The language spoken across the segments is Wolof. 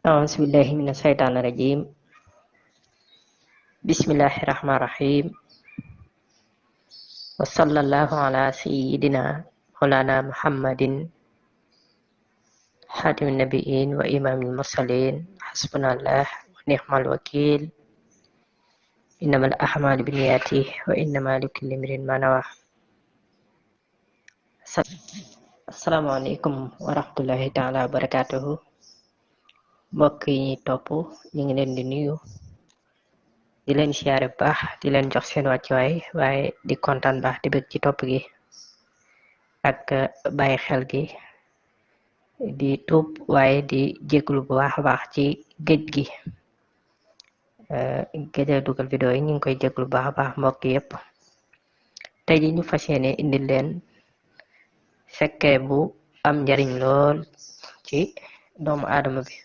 أعوذ بالله من الشيطان الرجيم. بسم الله الرحمن الرحيم. وصلى الله على سيدنا مولانا محمد خاتم النبيين وإمام المرسلين. حسبنا الله ونعم الوكيل. إنما الأعمال بالنيات وإنما لكل امرئ ما نوى. السلام عليكم ورحمة الله تعالى وبركاته. mbokk yi ñuy topp ñu ngi leen di nuyu di leen siyaare bu baax di leen jox seen wàccuwaay waaye di kontaan baax di bëgg ci topp gi ak bàyyi xel gi di tuub waaye di jéglu bu baax a baax ci géej gi géej a dugal vidéo yi ñu ngi koy jéglu bu baax a baax mbokk yépp. tey ji ñu fas yéene indi leen secret bu am njariñ lool ci doomu aadama bi.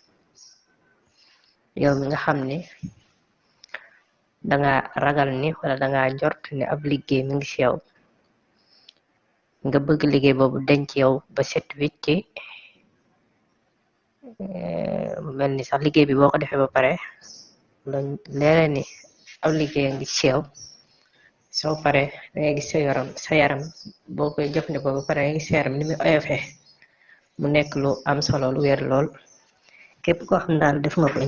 yow mi nga xam ne danga ragal ni wala danga njort ne ab liggéey mi ngi ci yow nga bëgg liggéey boobu denc ci yow ba set wicc mel ni sax liggéey bi boo ko defee ba pare leere ni ab liggéey a ngi ci yow soo pare dangay gis sa yaram boo koy jëfandikoo ba pare dangay gis sa yaram ni muy oyofee mu nekk lu am solo lu wér lool. képp koo xam daal def nga ko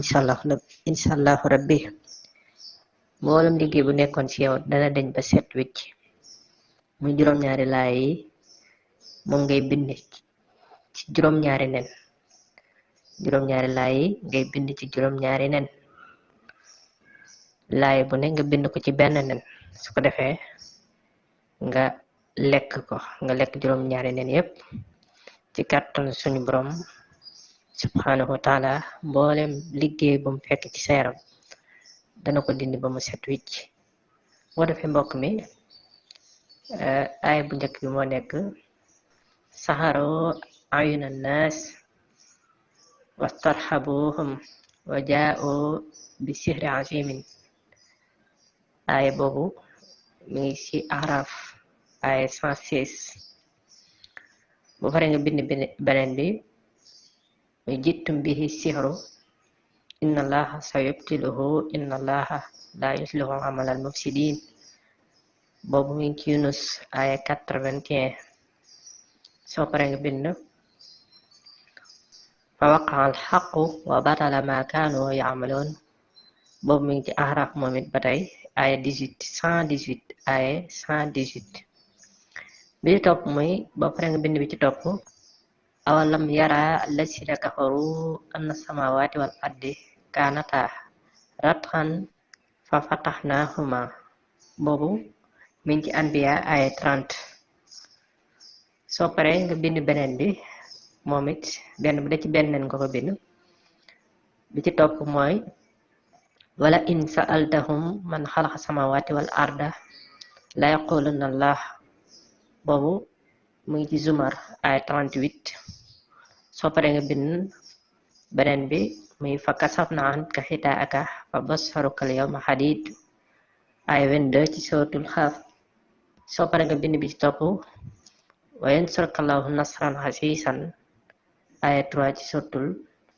incha allahu rabbi mboolem liggéey bu nekkoon ci yow dana deñ ba set wicc. muy juróom-ñaari laay yi moom ngay bind ci juróom-ñaari nen. juróom-ñaari laay yi ngay bind ci juróom-ñaari nen. laay bu ne nga bind ko ci benn nen su ko defee nga lekk juróom-ñaari nen yépp ci kàttan suñu borom subhanahu wa taala. mboolem liggéey bu mu fekk ci sa yaram dana ko dindi ba mu set wicc. boo defee mbokk mi aaya bu njëkk bi moo nekk saxaro ayuna naas wastarhabuhum wa jaa'u bi sihri azimin. aaya boobu mi ngi ci Araf aaya 116. bu pare nga bind beneen bi jittum bihi sihru inna allaha sayubtiluhu inna allaha la yuslihu amalal mufsidin. boobu mi ngi ci Yunus aya 81. soo pare nga bind fa waqa'a al haqqu wa batala ma kanu ya'malun. boobu mi ngi ci Ahraf moom it ba tey aya 118 aya 118. bi ci topp muy boo pare nga bind bi ci topp awalam yara allasina kafaru anna samawati wal ardi kanata ratqan fa fatahnahuma. boobu mi ngi ci Anbiya aya 30. soo pare nga bind beneen bi moom it benn bu da ci benn nga ko bind. bi ci topp mooy wala in sa'altahum man xalaqa samawati wal arda la yaqulunna allah. boobu mu ngi ci Zumar aya 38. soo pare nga bind beneen bi muy fa kasafna anka xitaaka fa basharuka al yawma hadid aya 22 ci suratul Xaaf. soo pare nga bind bi ci topp wa yansurka allahu nasran xasiisan aya 3 ci suratul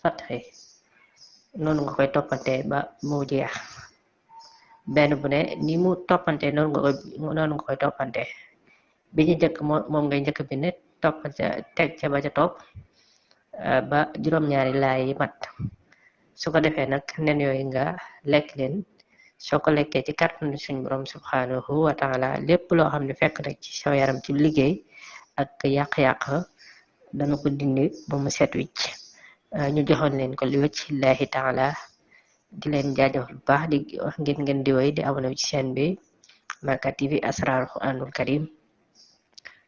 Fatxi. noonu nga koy toppante ba mu jeex. benn bu ne ni mu toppante noonu nga koy toppante. bi ñu njëkk moom ngay njëkk bind toppante teg ca ba ca topp ba juróom-ñaari laay yi mat. su ko defee nag nen yooyu nga lekk leen. soo ko lekkee ci kàttanu suñu borom subhanahu wa taala lépp loo xam ne fekk nag ci sa yaram ci liggéey ak yàq-yàq dana ko dindi ba mu set wicc. ñu joxoon leen ko li wajhillahi taala di leen jaajëfal bu baax di wax ngeen di woy di abonné ci chaîne bi Makka TV Asrarul Quranul Karim.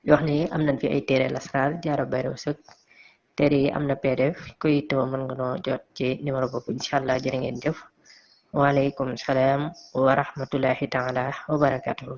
di wax ni am nañ fi ay téere lasraar jaara bayra wësëg. téere yi am na PDF kuy yittewoo mën nga noo jot ci numéro boobu incha allah. jërë ngeen jëf. waaleykum salaam wa rahmatullahi taala wa barakatuhu.